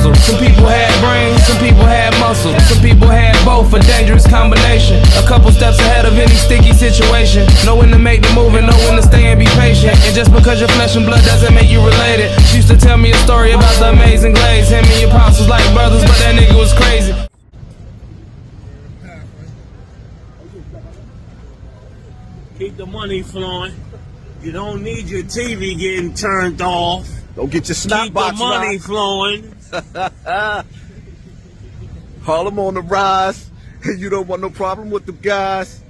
hustle. Some people had brains, some people had muscle. Some people had both, a dangerous combination. A couple steps ahead of any sticky situation. Know when to make the move and know when to stay and be patient. And just because you're flesh and blood doesn't make you related. She used to tell me a story about the amazing Glaze. Him and your pops was like brothers, but that nigga was crazy. Keep the money flowing. You don't need your TV getting turned off. Don't get your snap Keep box the money right. flowing. Harlem on the rise. You don't want no problem with the guys.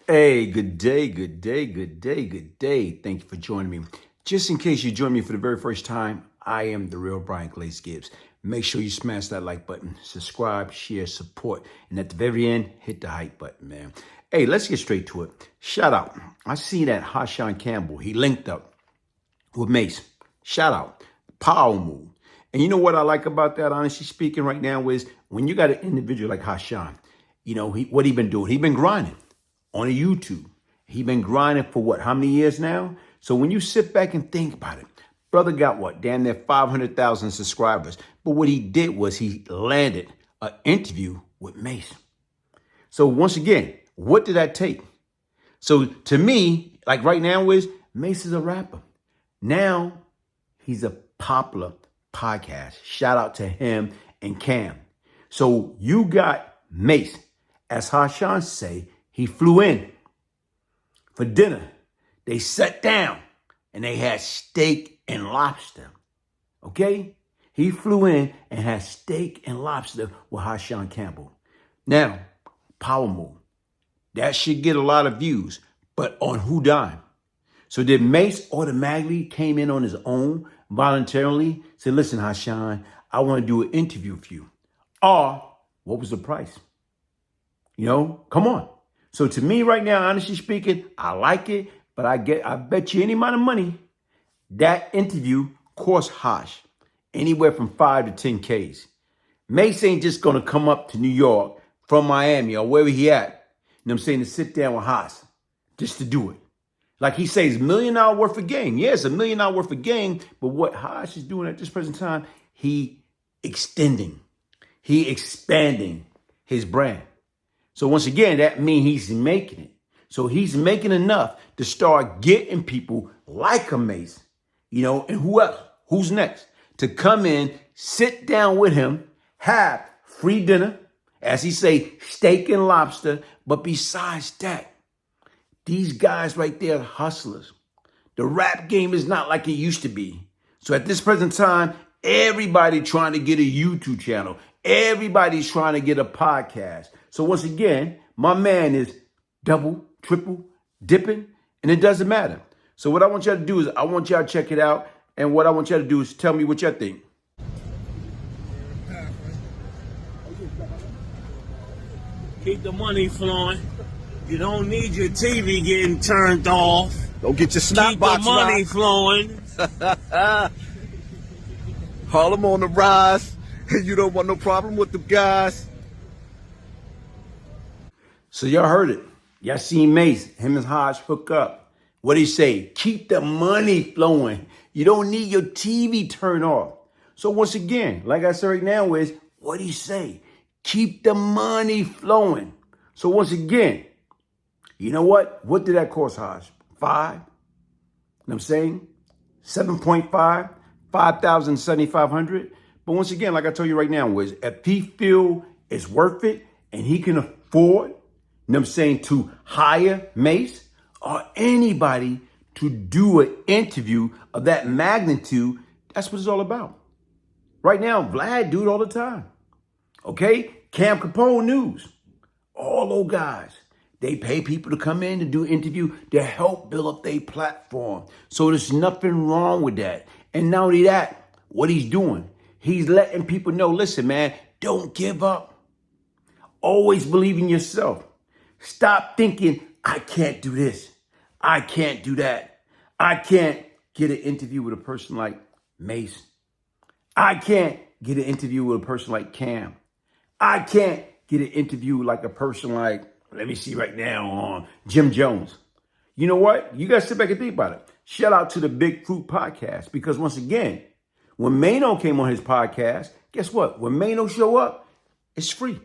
Hey, good day, good day, good day, good day. Thank you for joining me. Just in case you join me for the very first time, I am the real Brian Glaze Gibbs. Make sure you smash that like button, subscribe, share, support, and at the very end, hit the hype button, man. Hey, let's get straight to it. Shout out. I see that Hassan Campbell, he linked up with Mase. Shout out. Power move. And you know what I like about that, honestly speaking, right now is when you got an individual like Hassan, you know, what he been doing? He been grinding on YouTube. He been grinding for what, how many years now? So when you sit back and think about it, brother got what, damn near 500,000 subscribers. But what he did was he landed an interview with Mase. So once again, what did that take? So to me, like right now is Mase is a rapper. Now he's a popular podcast. Shout out to him and Cam. So you got Mase, as Hassan say, he flew in for dinner. They sat down and they had steak and lobster. Okay? He flew in and had steak and lobster with Hassan Campbell. Now, power move. That should get a lot of views, but on who dime? So did Mase automatically came in on his own, voluntarily, said, listen, Hassan, I want to do an interview with you. Or what was the price? You know, come on. So to me right now, honestly speaking, I like it, but I bet you any amount of money, that interview cost Hash anywhere from 5 to 10 Ks. Mase ain't just gonna come up to New York from Miami or wherever he at, you know what I'm saying, to sit down with Haas just to do it. Like he says, $1 million worth of game. Yeah, it's $1 million worth of game, but what Haas is doing at this present time, he expanding his brand. So once again, that means he's making it. So he's making enough to start getting people like a Mase, you know, and who else? Who's next? To come in, sit down with him, have free dinner, as he say, steak and lobster. But besides that, these guys right there are hustlers. The rap game is not like it used to be. So at this present time, everybody trying to get a YouTube channel. Everybody's trying to get a podcast. So once again, my man is double, triple, dipping, and it doesn't matter. So what I want y'all to do is I want y'all to check it out. And what I want y'all to do is tell me what y'all think. Keep the money flowing. You don't need your TV getting turned off. Don't get your snap Keep the box money right. flowing. Harlem on the rise. You don't want no problem with the guys. So y'all heard it. Y'all seen Mase, him and Hodge hook up. What he say? Keep the money flowing. You don't need your TV turned off. So once again, like I said right now is, what he say? Keep the money flowing. So once again, you know what? What did that cost Hodge? 5? You know what I'm saying? 7.5, 5,000, 7,500. But once again, like I told you right now, is if he feel it's worth it and he can afford, you know what I'm saying, to hire Mase or anybody to do an interview of that magnitude, that's what it's all about. Right now, Vlad do it all the time. Okay? Cam Capone News. All those guys. They pay people to come in to do an interview to help build up their platform. So there's nothing wrong with that. And not only that, what he's doing, he's letting people know, listen, man, don't give up. Always believe in yourself. Stop thinking, I can't do this. I can't do that. I can't get an interview with a person like Mase. I can't get an interview with a person like Cam. I can't get an interview like a person like, let me see right now, on Jim Jones. You know what? You got to sit back and think about it. Shout out to the Big Fruit Podcast, because once again, When Mano came on his podcast, guess what? When Mano show up, it's free.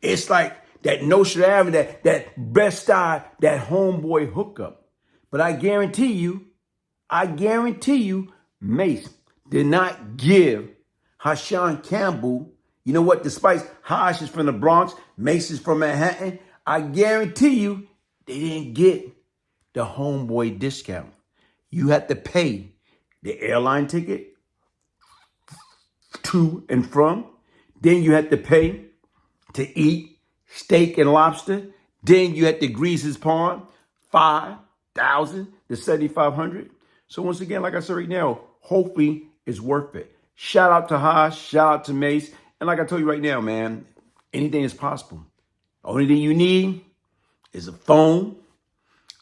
It's like that notion of having that best style, that homeboy hookup. But I guarantee you, Mase did not give Hassan Campbell, you know what, despite Hash is from the Bronx, Mase is from Manhattan, I guarantee you they didn't get the homeboy discount. You had to pay the airline ticket to and from. Then you had to pay to eat steak and lobster. Then you had to grease his palm, $5,000 to $7,500. So once again, like I said right now, hopefully it's worth it. Shout out to Haas, shout out to Mase. And like I told you right now, man, anything is possible. Only thing you need is a phone,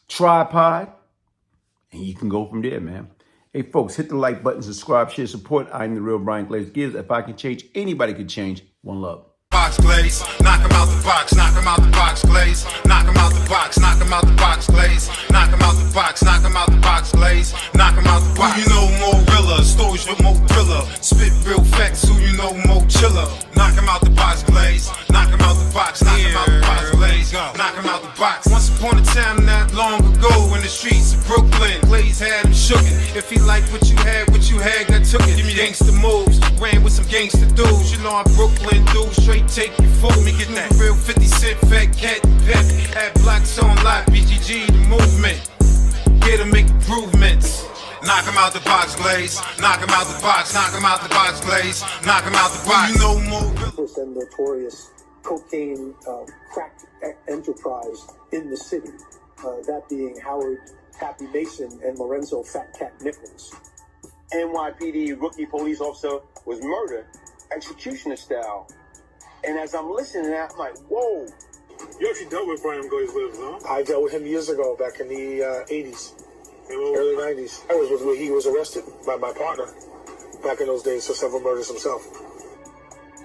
tripod, and you can go from there, man. Hey, folks, hit the like button, subscribe, share, support. I'm the real Brian Glaze Gibbs. If I can change, anybody can change. One love. Box Glaze, knock him out the box, knock him out the box, Glaze, knock him out the box, knock him out the box, Glaze, knock him out the box, knock him out the box, Glaze, knock him out the box. Who you know more realer, stories with more thriller, spit real facts, who you know more chiller, knock him out the box, Glaze, knock him out the box, knock him out the box, Glaze, knock him out the box. Once upon a time not long ago in the streets of Brooklyn, Glaze had him shookin'. If he liked what you had, that took it. Give me gangsta moves, ran with some gangsta dudes, you know I'm Brooklyn dude, straight take you fool. Me get that real 50 Cent fat cat pep. Had blocks on lock, BGG the movement. Here to make improvements. Knock him out the box, Glaze. Knock him out the box. Knock him out the box, Glaze. Knock him out the box. You know more. And notorious cocaine crack enterprise in the city. That being Howard Happy Mason and Lorenzo Fat Cat Nichols. NYPD rookie police officer was murdered, executioner style. And as I'm listening to that, I'm like, whoa. You actually dealt with Brian Glaze, huh? I dealt with him years ago, back in the 80s, early 90s. I was where he was arrested by my partner back in those days for several murders himself.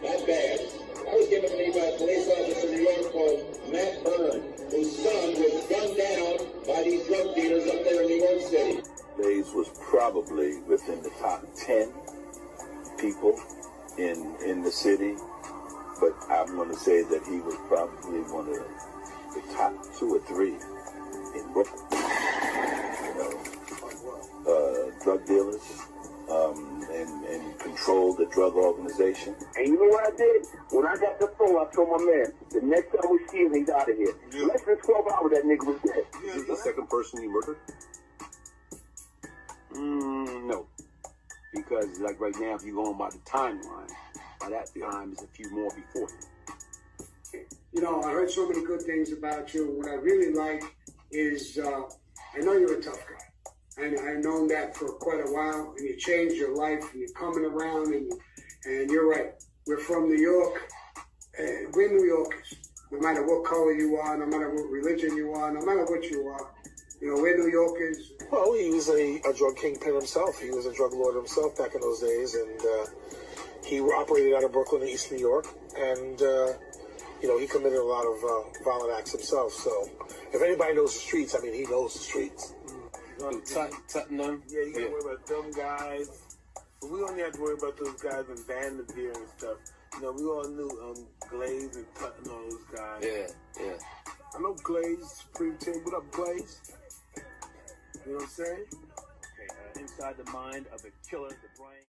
Not bad. I was given to me by a police officer in New York called Matt Byrne, whose son was gunned down by these drug dealers up there in New York City. Glaze was probably within the top 10 people in the city, but I'm going to say that he was probably one of the top 2 or 3 in Brooklyn. Drug dealers, and controlled the drug organization. And you know what I did? When I got the phone, I told my man, the next time we see him, he's out of here. Yeah. Less than 12 hours, that nigga was dead. Is he the second person you murdered? No. Because, like right now, if you're going by the timeline, by that time, there's a few more before him. You know, I heard so many good things about you. What I really like is, I know you're a tough guy. And I've known that for quite a while, and you changed your life, and you're coming around, and you're right. We're from New York, and we're New Yorkers. No matter what color you are, no matter what religion you are, no matter what you are, you know, we're New Yorkers. Well, he was a drug kingpin himself. He was a drug lord himself back in those days, and he operated out of Brooklyn and East New York, and you know, he committed a lot of violent acts himself. So, if anybody knows the streets, I mean, he knows the streets. Tottenham. Yeah, you gotta worry about them guys. But we only have to worry about those guys in Vanderveer and stuff. You know, we all knew Glaze and Tottenham, all those guys. Yeah. I know Glaze, Supreme Team. What up, Glaze? You know what I'm saying? Okay, inside the mind of the killer, the brain.